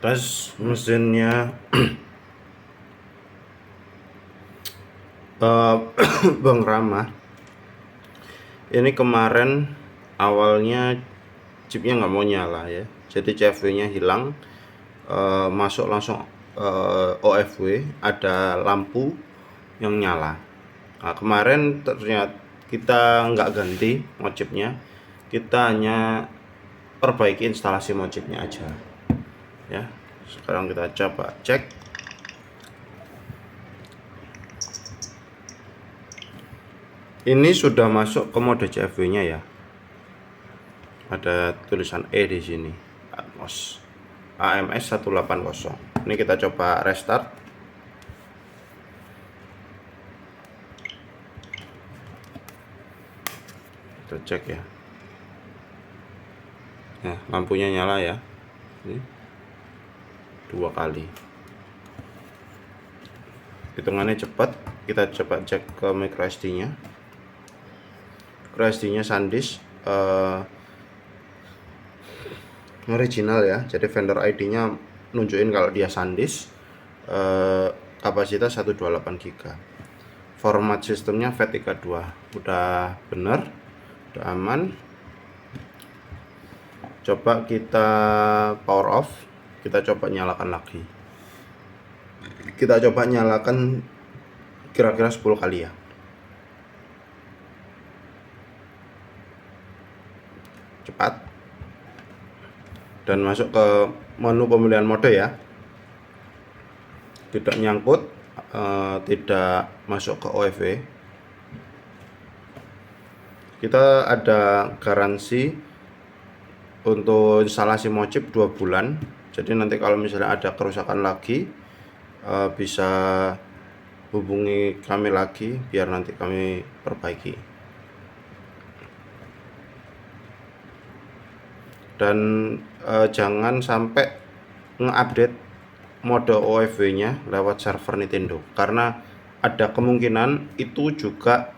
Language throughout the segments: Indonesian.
tes mesinnya. Bang Rama, ini kemarin awalnya chipnya nggak mau nyala ya, jadi CFW nya hilang, masuk langsung OFW, ada lampu yang nyala. Nah, kemarin ternyata kita nggak ganti mocipnya, kita hanya perbaiki instalasi mocipnya aja ya. Sekarang kita coba cek. Ini sudah masuk ke mode CFW-nya ya. Ada tulisan E di sini. Atmos. AMS 180. Ini kita coba restart. Kita cek ya. Nah, lampunya nyala ya. Ini 2 kali. Hitungannya cepat. Kita coba cek ke micro SD-nya. Micro SD-nya SanDisk original ya, jadi vendor ID-nya nunjukin kalau dia SanDisk, kapasitas 128 GB. Format sistemnya FAT32, udah bener, udah aman. Coba kita power off, kita coba nyalakan lagi. Kita coba nyalakan kira-kira 10 kali ya. Cepat. Dan masuk ke menu pemilihan mode ya. Tidak nyangkut, tidak masuk ke OFW. Kita ada garansi untuk instalasi mocip 2 bulan. Jadi nanti kalau misalnya ada kerusakan lagi, bisa hubungi kami lagi biar nanti kami perbaiki. Dan jangan sampai nge-update mode OFW-nya lewat server Nintendo, karena ada kemungkinan itu juga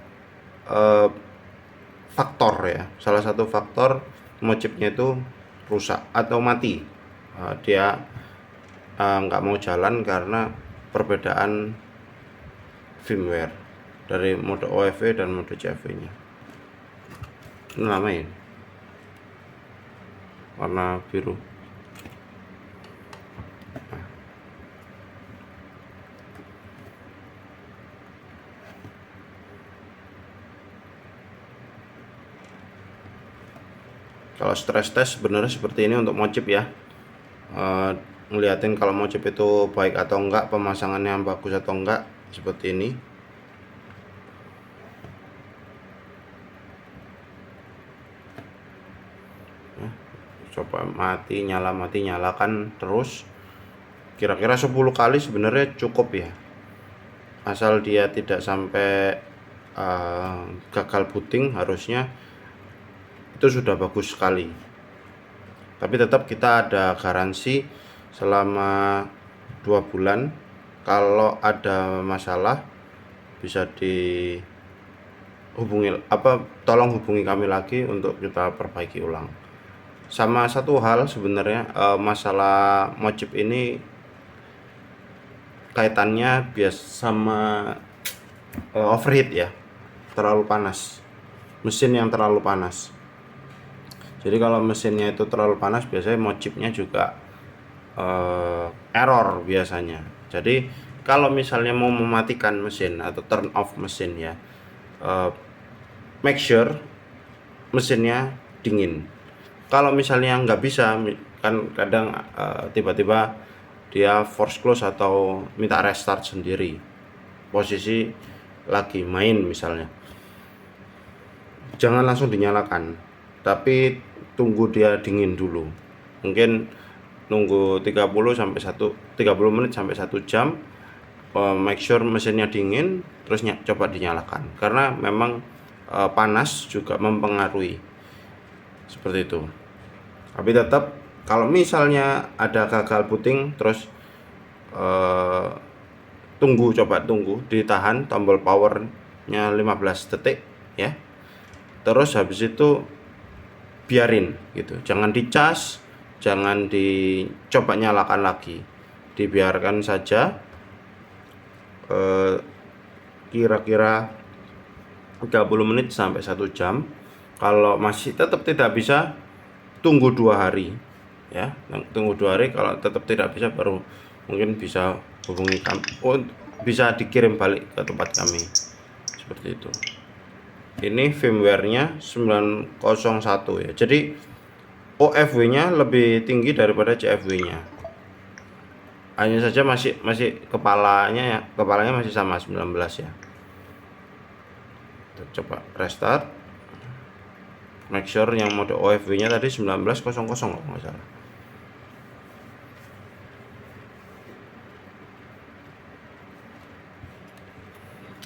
faktor ya, salah satu faktor mocipnya itu rusak atau mati. Dia nggak mau jalan karena perbedaan firmware dari mode OFW dan mode CFW-nya. Ini lama ya, warna biru. Kalau stress test sebenarnya seperti ini untuk mocip ya, ngeliatin kalau mocip itu baik atau enggak, pemasangannya yang bagus atau enggak, seperti ini. Coba mati nyalakan terus kira-kira 10 kali sebenarnya cukup ya, asal dia tidak sampai gagal booting, harusnya itu sudah bagus sekali. Tapi tetap kita ada garansi selama 2 bulan. Kalau ada masalah bisa dihubungi, tolong hubungi kami lagi untuk kita perbaiki ulang. Sama satu hal sebenarnya, masalah mocip ini kaitannya biasa sama overheat ya, terlalu panas, mesin yang terlalu panas. Jadi kalau mesinnya itu terlalu panas, biasanya mocipnya juga error biasanya. Jadi kalau misalnya mau mematikan mesin atau turn off mesin ya, make sure mesinnya dingin. Kalau misalnya nggak bisa, kan kadang tiba-tiba dia force close atau minta restart sendiri, posisi lagi main misalnya, jangan langsung dinyalakan, tapi tunggu dia dingin dulu. Mungkin nunggu 30 menit sampai 1 jam, make sure mesinnya dingin, terus coba dinyalakan, karena memang panas juga mempengaruhi, seperti itu. Tapi tetap kalau misalnya ada gagal booting, terus coba tunggu, ditahan tombol powernya 15 detik ya, terus habis itu biarin gitu, jangan dicas, jangan dicoba nyalakan lagi, dibiarkan saja kira-kira 30 menit sampai 1 jam. Kalau masih tetap tidak bisa, tunggu 2 hari ya, tunggu 2 hari. Kalau tetap tidak bisa, baru mungkin bisa hubungi kami, bisa dikirim balik ke tempat kami, seperti itu. Ini firmware-nya 901 ya, jadi OFW-nya lebih tinggi daripada CFW-nya. Hanya saja masih kepalanya masih sama 19 ya. Kita coba restart, make sure yang mode OFW-nya tadi 1900 kalau nggak salah.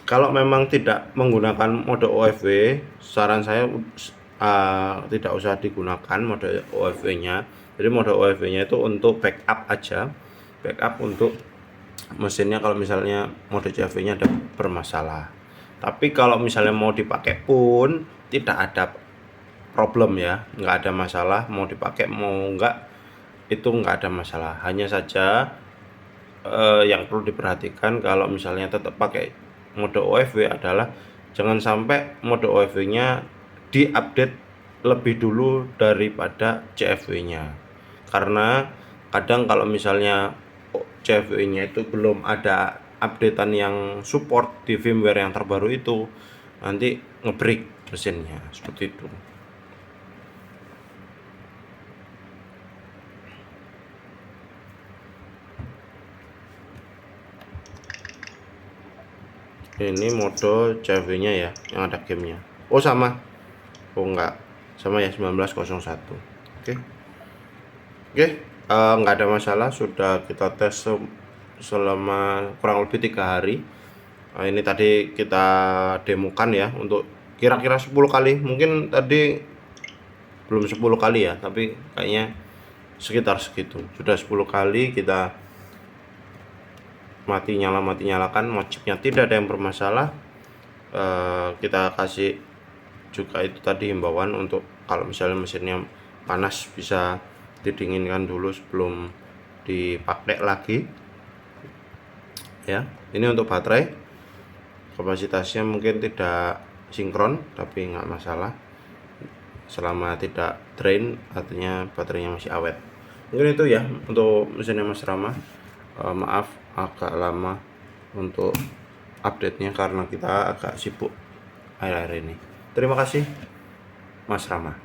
Kalau memang tidak menggunakan mode OFW, saran saya tidak usah digunakan mode OFW-nya. Jadi mode OFW-nya itu untuk backup aja, backup untuk mesinnya kalau misalnya mode CFW-nya ada bermasalah. Tapi kalau misalnya mau dipakai pun tidak ada problem ya, nggak ada masalah. Mau dipakai mau enggak, itu nggak ada masalah. Hanya saja yang perlu diperhatikan kalau misalnya tetap pakai mode OFW adalah jangan sampai mode OFW-nya diupdate lebih dulu daripada CFW-nya, karena kadang kalau misalnya CFW-nya itu belum ada updatean yang support di firmware yang terbaru itu, nanti ngebreak mesinnya, seperti itu. Ini mode CFW-nya ya, yang ada gamenya. Oh sama, oh enggak sama ya, 1901. Oke, nggak ada masalah. Sudah kita tes selama kurang lebih 3 hari. Ini tadi kita demokan ya, untuk kira-kira 10 kali. Mungkin tadi belum 10 kali ya, tapi kayaknya sekitar segitu. Sudah 10 kali kita mati nyalakan, chipnya tidak ada yang bermasalah. Kita kasih juga itu tadi himbauan untuk kalau misalnya mesinnya panas bisa didinginkan dulu sebelum dipakai lagi ya. Ini untuk baterai, kapasitasnya mungkin tidak sinkron, tapi nggak masalah selama tidak drain, artinya baterainya masih awet. Mungkin itu ya untuk mesinnya Mas Rama. Maaf agak lama untuk update-nya karena kita agak sibuk akhir-akhir ini. Terima kasih Mas Rama.